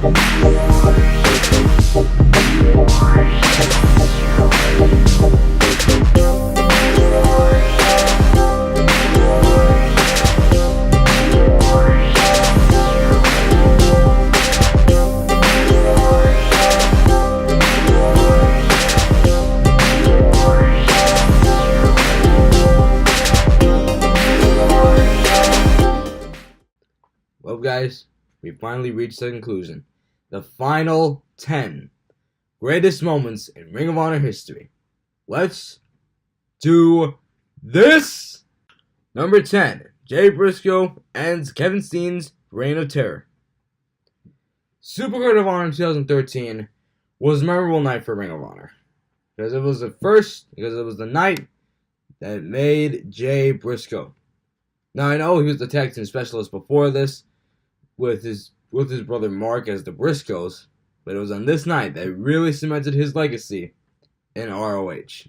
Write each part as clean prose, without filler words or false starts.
Well, guys, we finally reached the conclusion. The final 10 greatest moments in Ring of Honor history. Let's do this! Number 10, Jay Briscoe ends Kevin Steen's reign of terror. Supercard of Honor 2013 was a memorable night for Ring of Honor. Because it was the night that made Jay Briscoe. Now, I know he was the tag team specialist before this, with his brother Mark as the Briscoes, but it was on this night that really cemented his legacy in ROH.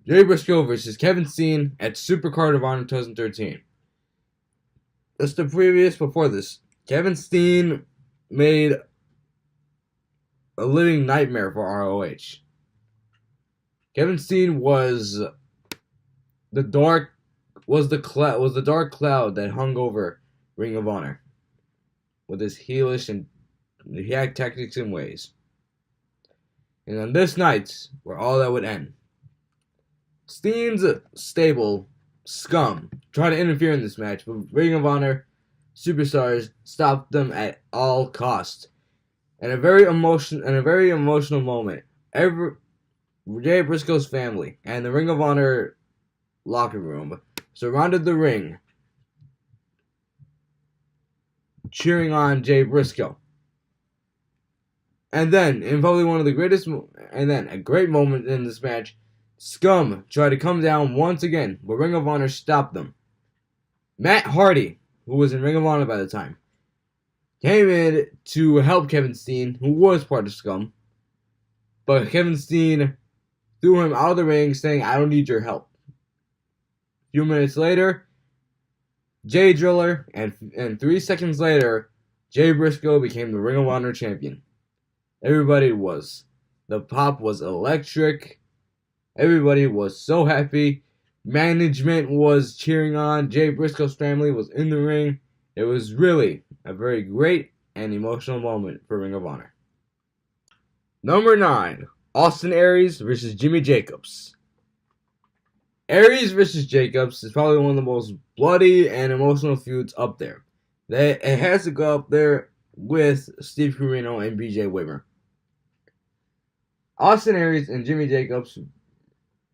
Jay Briscoe versus Kevin Steen at Supercard of Honor 2013. Just before this, Kevin Steen made a living nightmare for ROH. Kevin Steen was the dark cloud that hung over Ring of Honor, with his heelish and tactics and ways. And on this night, where all that would end, Steen's stable, Scum, tried to interfere in this match, but Ring of Honor superstars stopped them at all costs. And a very emotional moment, Jay Briscoe's family and the Ring of Honor locker room surrounded the ring, cheering on Jay Briscoe. And then, in probably a great moment in this match, Scum tried to come down once again, but Ring of Honor stopped them. Matt Hardy, who was in Ring of Honor by the time, came in to help Kevin Steen, who was part of Scum, but Kevin Steen threw him out of the ring, saying, "I don't need your help." A few minutes later, Jay Driller, and 3 seconds later, Jay Briscoe became the Ring of Honor champion. The pop was electric. Everybody was so happy. Management was cheering on. Jay Briscoe's family was in the ring. It was really a very great and emotional moment for Ring of Honor. Number 9, Austin Aries versus Jimmy Jacobs. Aries versus Jacobs is probably one of the most bloody and emotional feuds up there. It has to go up there with Steve Corino and BJ Whitmer. Austin Aries and Jimmy Jacobs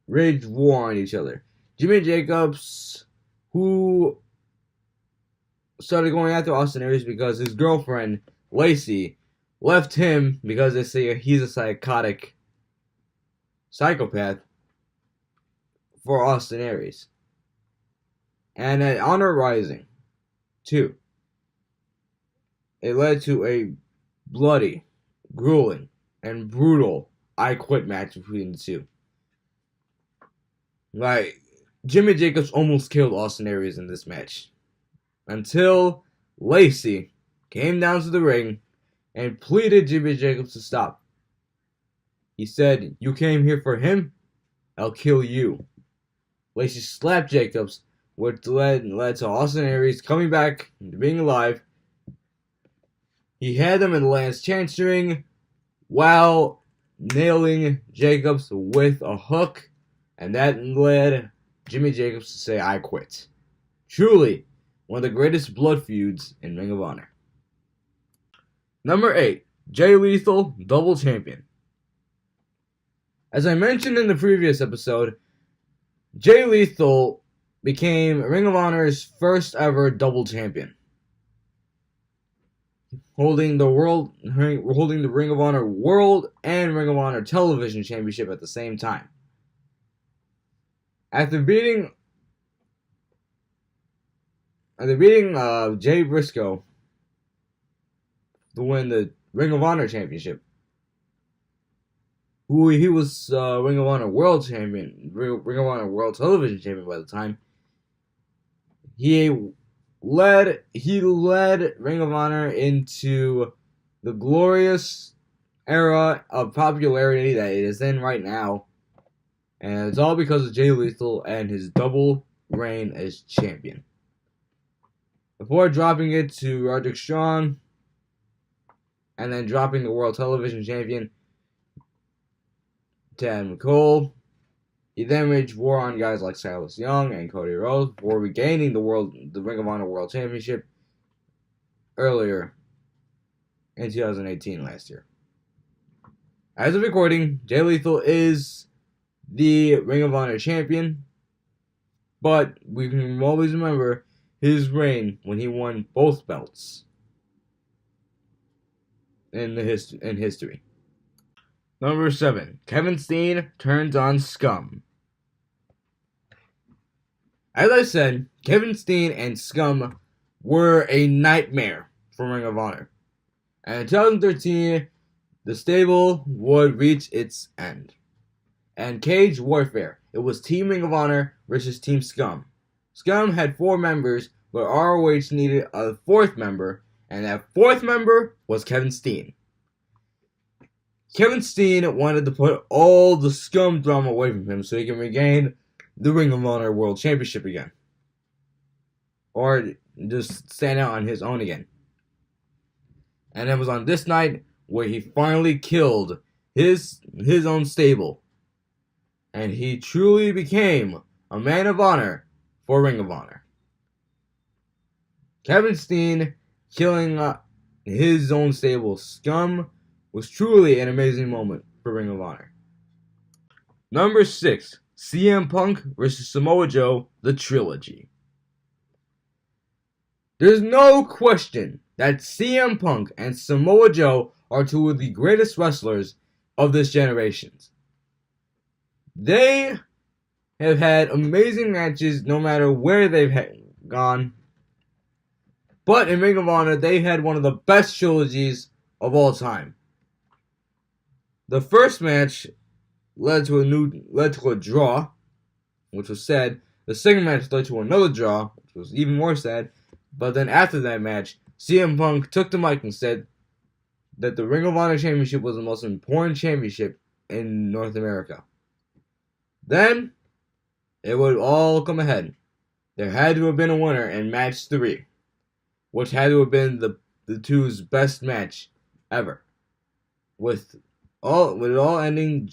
waged war on each other. Jimmy Jacobs, who started going after Austin Aries because his girlfriend, Lacey, left him because they say he's a psychopath, for Austin Aries. And at Honor Rising 2, it led to a bloody, grueling, and brutal I Quit match between the two. Jimmy Jacobs almost killed Austin Aries in this match, until Lacey came down to the ring and pleaded Jimmy Jacobs to stop. He said, "You came here for him? I'll kill you." Lacey slapped Jacobs, which led to Austin Aries coming back and being alive. He had him in the last chance ring while nailing Jacobs with a hook, and that led Jimmy Jacobs to say, "I quit." Truly, one of the greatest blood feuds in Ring of Honor. Number 8, Jay Lethal, double champion. As I mentioned in the previous episode, Jay Lethal became Ring of Honor's first ever double champion, holding the Ring of Honor World and Ring of Honor Television Championship at the same time. After beating Jay Briscoe to win the Ring of Honor Championship, who he was Ring of Honor World Champion, Ring of Honor World Television Champion by the time, he led Ring of Honor into the glorious era of popularity that it is in right now. And it's all because of Jay Lethal and his double reign as champion. Before dropping it to Roderick Strong, and then dropping the World Television Champion to Adam Cole, he then waged war on guys like Silas Young and Cody Rhodes before regaining the Ring of Honor World Championship earlier in 2018 last year. As of recording, Jay Lethal is the Ring of Honor champion, but we can always remember his reign when he won both belts in history. Number 7, Kevin Steen turns on Scum. As I said, Kevin Steen and Scum were a nightmare for Ring of Honor. And in 2013, the stable would reach its end. And Cage Warfare, it was Team Ring of Honor versus Team Scum. Scum had 4 members, but ROH needed a 4th member, and that 4th member was Kevin Steen. Kevin Steen wanted to put all the Scum drama away from him so he can regain the Ring of Honor World Championship again. Or just stand out on his own again. And it was on this night where he finally killed his own stable. And he truly became a man of honor for Ring of Honor. Kevin Steen killing his own stable, Scum, was truly an amazing moment for Ring of Honor. Number 6, CM Punk vs. Samoa Joe, the Trilogy. There's no question that CM Punk and Samoa Joe are 2 of the greatest wrestlers of this generation. They have had amazing matches no matter where they've gone. But in Ring of Honor, they had one of the best trilogies of all time. The first match led to a draw, which was sad. The second match led to another draw, which was even more sad. But then after that match, CM Punk took the mic and said that the Ring of Honor Championship was the most important championship in North America. Then, it would all come ahead. There had to have been a winner in match 3, which had to have been the 2's best match ever. With it all ending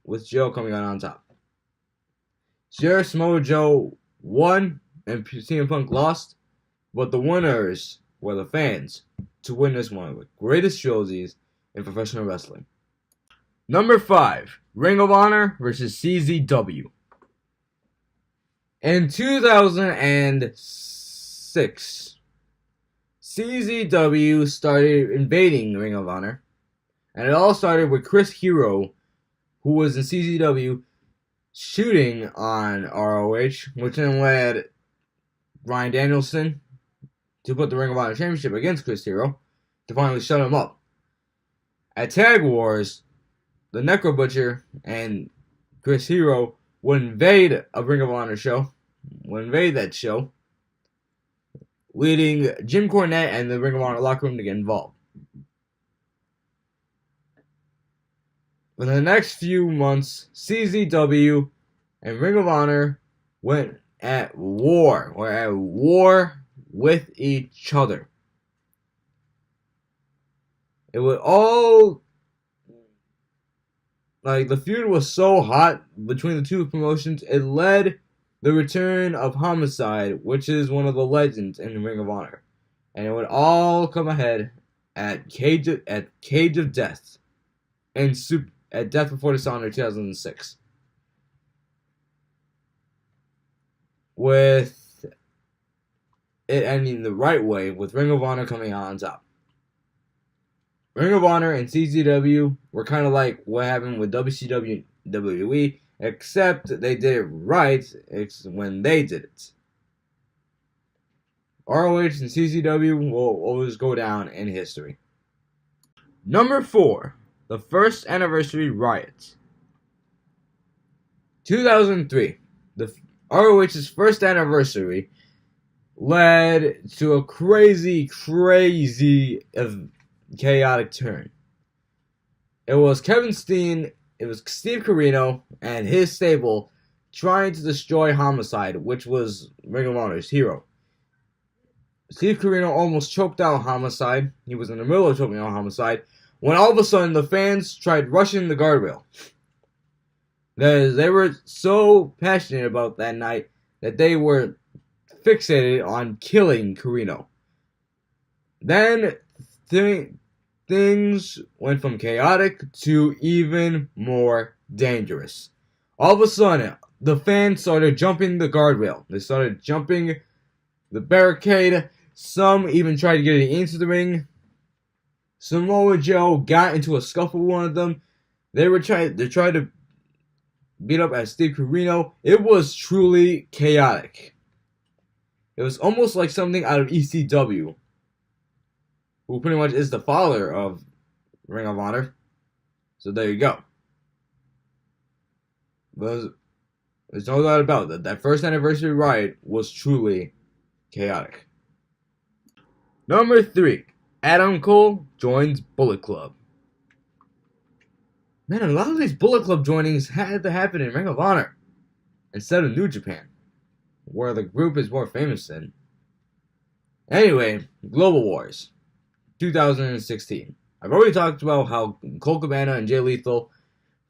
with Joe coming out on top. Sure, Samoa Joe won and CM Punk lost, but the winners were the fans to witness one of the greatest trilogies in professional wrestling. Number 5, Ring of Honor versus CZW. In 2006, CZW started invading Ring of Honor, and it all started with Chris Hero, who was in CZW, shooting on ROH, which then led Bryan Danielson to put the Ring of Honor Championship against Chris Hero to finally shut him up. At Tag Wars, the Necro Butcher and Chris Hero would invade a Ring of Honor show, leading Jim Cornette and the Ring of Honor locker room to get involved. In the next few months, CZW and Ring of Honor were at war with each other. It would all, the feud was so hot between the 2 promotions, it led the return of Homicide, which is one of the legends in Ring of Honor. And it would all come ahead at Cage of Death and at Death Before Dishonor 2006. With it ending the right way, with Ring of Honor coming out on top. Ring of Honor and CZW were kind of like what happened with WCW and WWE, except they did it right when they did it. ROH and CZW will always go down in history. Number 4, the first anniversary riot. 2003, the ROH's first anniversary led to a crazy chaotic turn. It was Steve Corino and his stable trying to destroy Homicide, which was Ring of Honor's hero. Steve Corino almost choked out Homicide. He was in the middle of choking out Homicide when all of a sudden the fans tried rushing the guardrail. They were so passionate about that night that they were fixated on killing Corino. Then things went from chaotic to even more dangerous. All of a sudden, the fans started jumping the guardrail. They started jumping the barricade. Some even tried to get into the ring. Samoa Joe got into a scuffle with one of them. They tried to beat up at Steve Corino. It was truly chaotic. It was almost like something out of ECW, who pretty much is the father of Ring of Honor. So there you go. There's no doubt about that. That first anniversary riot was truly chaotic. Number 3. Adam Cole joins Bullet Club. Man, a lot of these Bullet Club joinings had to happen in Ring of Honor instead of New Japan, where the group is more famous than. Anyway, Global Wars 2016. I've already talked about how Colt Cabana and Jay Lethal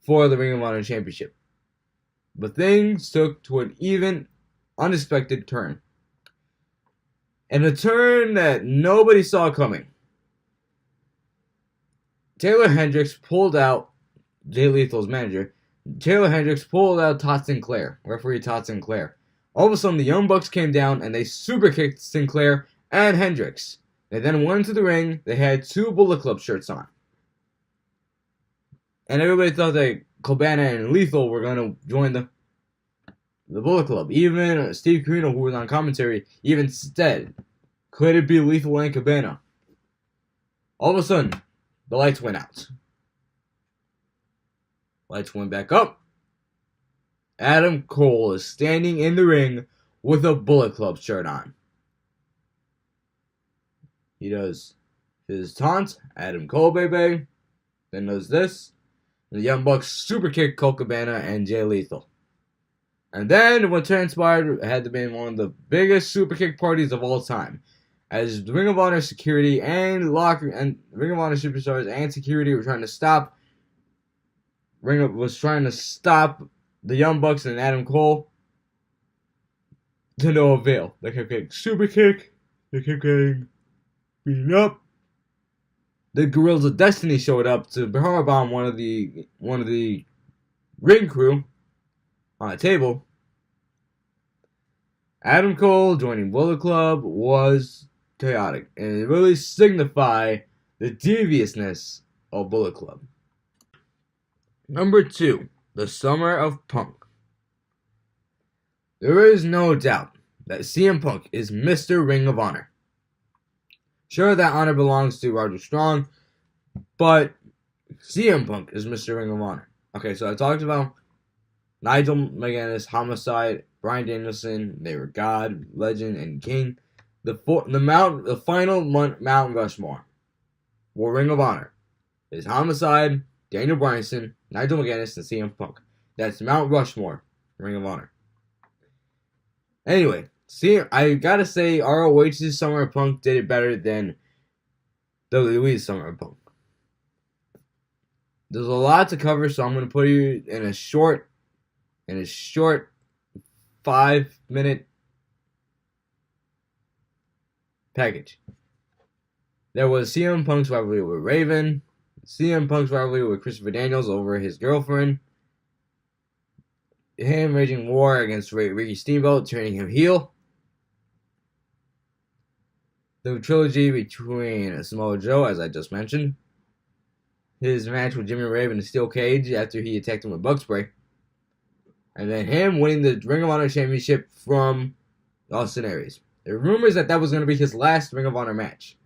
for the Ring of Honor Championship. But things took to an even unexpected turn. And a turn that nobody saw coming. Taylor Hendricks pulled out Jay Lethal's manager. Taylor Hendricks pulled out Todd Sinclair, referee Todd Sinclair. All of a sudden, the Young Bucks came down and they super kicked Sinclair and Hendricks. They then went into the ring. They had 2 Bullet Club shirts on. And everybody thought that Cabana and Lethal were going to join the Bullet Club. Even Steve Corino, who was on commentary, even said, could it be Lethal and Cabana? All of a sudden, the lights went out. Lights went back up. Adam Cole is standing in the ring with a Bullet Club shirt on. He does his taunt, Adam Cole, baby. Then does this. The Young Bucks super kick Colt Cabana and Jay Lethal. And then what transpired had to be one of the biggest super kick parties of all time, as the Ring of Honor security and Ring of Honor superstars and security were trying to stop the Young Bucks and Adam Cole, to no avail. They kept getting super kick. They kept getting beaten up. The Guerrillas of Destiny showed up to powerbomb one of the ring crew on a table. Adam Cole joining Bullet Club was chaotic, and it really signified the deviousness of Bullet Club. Number 2, the Summer of Punk. There is no doubt that CM Punk is Mr. Ring of Honor. Sure, that honor belongs to Roderick Strong, but CM Punk is Mr. Ring of Honor. Okay, so I talked about Nigel McGuinness, Homicide, Bryan Danielson. They were God, Legend, and King. The final Mount Rushmore for Ring of Honor is Homicide, Daniel Bryanson, Nigel McGuinness, and CM Punk. That's Mount Rushmore, Ring of Honor. Anyway, I gotta say, ROH's Summer of Punk did it better than WWE's Summer of Punk. There's a lot to cover, so I'm gonna put you in a short 5-minute package. There was CM Punk's rivalry with Raven, CM Punk's rivalry with Christopher Daniels over his girlfriend, him waging war against Ricky Steamboat, turning him heel, the trilogy between Samoa Joe, as I just mentioned, his match with Jimmy Rave in the steel cage after he attacked him with bug spray, and then him winning the Ring of Honor Championship from Austin Aries. There were rumors that was going to be his last Ring of Honor match.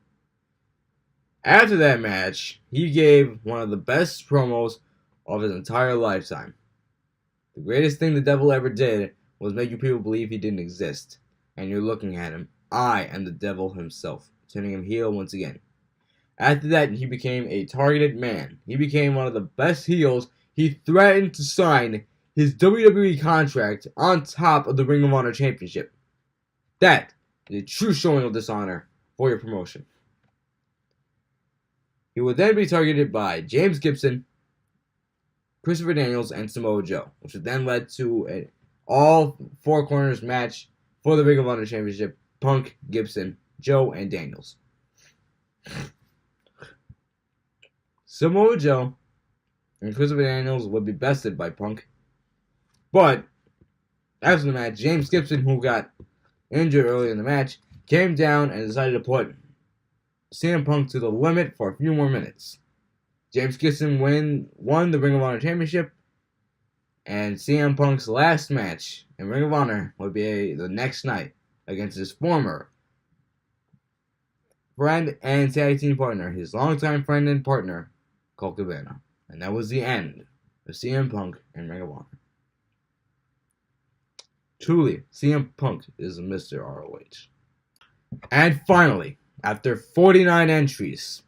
After that match, he gave one of the best promos of his entire lifetime. The greatest thing the devil ever did was make you people believe he didn't exist, and you're looking at him I am the devil himself, turning him heel once again. After that, he became a targeted man. He became one of the best heels. He threatened to sign his WWE contract on top of the Ring of Honor Championship. That is a true showing of dishonor for your promotion. He would then be targeted by James Gibson, Christopher Daniels, and Samoa Joe, which would then lead to an all four corners match for the Ring of Honor Championship: Punk, Gibson, Joe, and Daniels. Samoa Joe and Christopher Daniels would be bested by Punk. But after the match, James Gibson, who got injured early in the match, came down and decided to put CM Punk to the limit for a few more minutes. James Gibson won the Ring of Honor Championship, and CM Punk's last match in Ring of Honor would be the next night against his former friend and tag team partner, his longtime friend and partner, Colt Cabana. And that was the end of CM Punk and Ring of Honor. Truly, CM Punk is Mr. ROH. And finally, after 49 entries,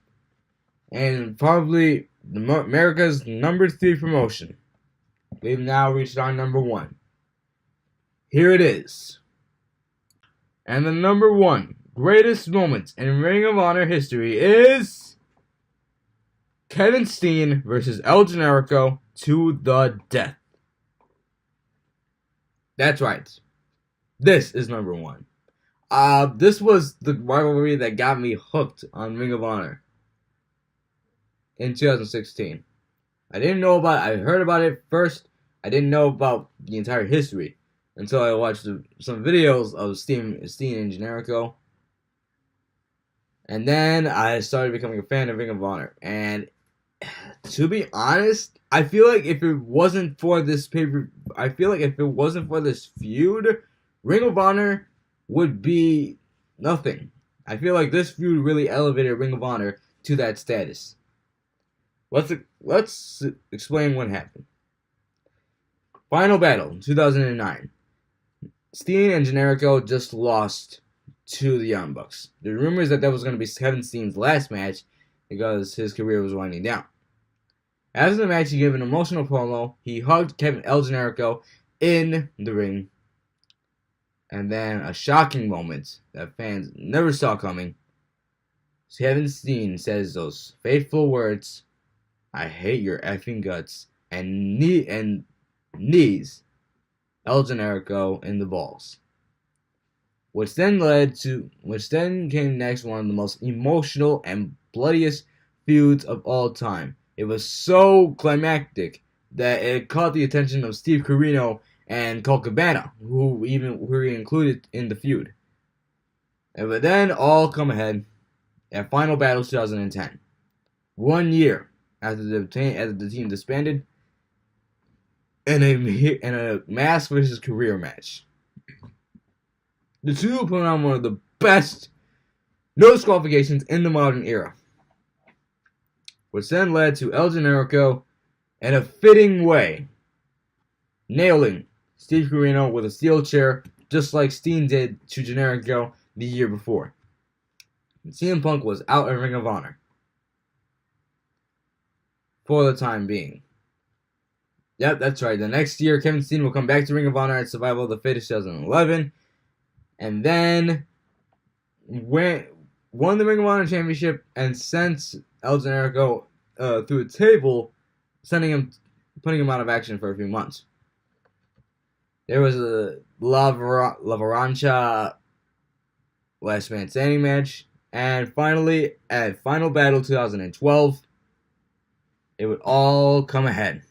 and probably America's number 3 promotion, we've now reached our number 1. Here it is. And the number 1 greatest moment in Ring of Honor history is Kevin Steen versus El Generico to the death. That's right. This is number 1. This was the rivalry that got me hooked on Ring of Honor in 2016. I heard about it first. I didn't know about the entire history until I watched some videos of Steen and Generico. And then I started becoming a fan of Ring of Honor. And to be honest, I feel like if it wasn't for this feud, Ring of Honor would be nothing. I feel like this feud really elevated Ring of Honor to that status. Let's explain what happened. Final Battle, 2009. Steen and Generico just lost to the Young Bucks. The rumors that was going to be Kevin Steen's last match because his career was winding down. After the match, he gave an emotional promo. He hugged El Generico in the ring. And then a shocking moment that fans never saw coming. Kevin Steen says those fateful words, "I hate your effing guts," and knees El Generico in the balls. Which then came next one of the most emotional and bloodiest feuds of all time. It was so climactic that it caught the attention of Steve Corino and Colt Cabana, who were included in the feud. But then all come ahead at Final Battle 2010. 1 year after the team disbanded, in a mask versus career match. The two put on one of the best no disqualifications in the modern era, which then led to El Generico in a fitting way nailing Steve Corino with a steel chair, just like Steen did to Generico the year before. And CM Punk was out of Ring of Honor for the time being. Yep, that's right. The next year, Kevin Steen will come back to Ring of Honor at Survival of the Fittest 2011, and then won the Ring of Honor Championship and sent El Generico through a table, putting him out of action for a few months. There was a La Revancha Last Man Standing match, and finally, at Final Battle 2012, it would all come ahead.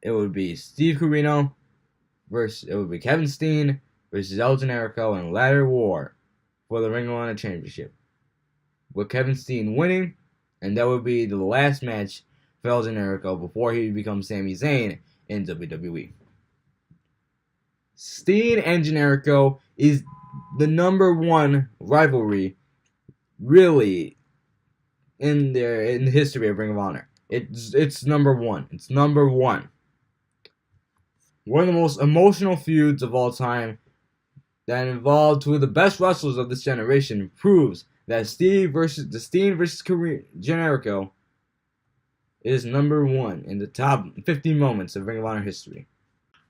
It would be Steve Corino it would be Kevin Steen versus El Generico in ladder war for the Ring of Honor Championship, with Kevin Steen winning, and that would be the last match for El Generico before he would become Sami Zayn in WWE. Steen and Generico is the number 1 rivalry, really, in the history of Ring of Honor. It's number 1. It's number 1. One of the most emotional feuds of all time. that involved two of the best wrestlers of this generation proves that Steen versus Generico is number one in the top 50 moments of Ring of Honor history.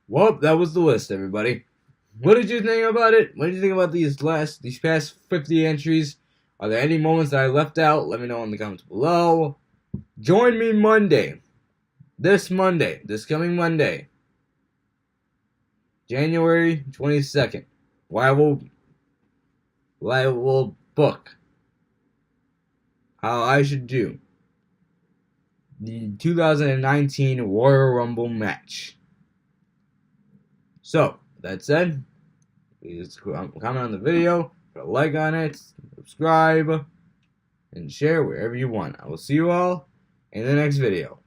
Well, that was the list, everybody. What did you think about it? What did you think about these past 50 entries? Are there any moments that I left out? Let me know in the comments below. Join me this coming Monday, January 22nd, where I will book how I should do the 2019 Royal Rumble match. So, that said, please comment on the video, put a like on it, subscribe, and share wherever you want. I will see you all in the next video.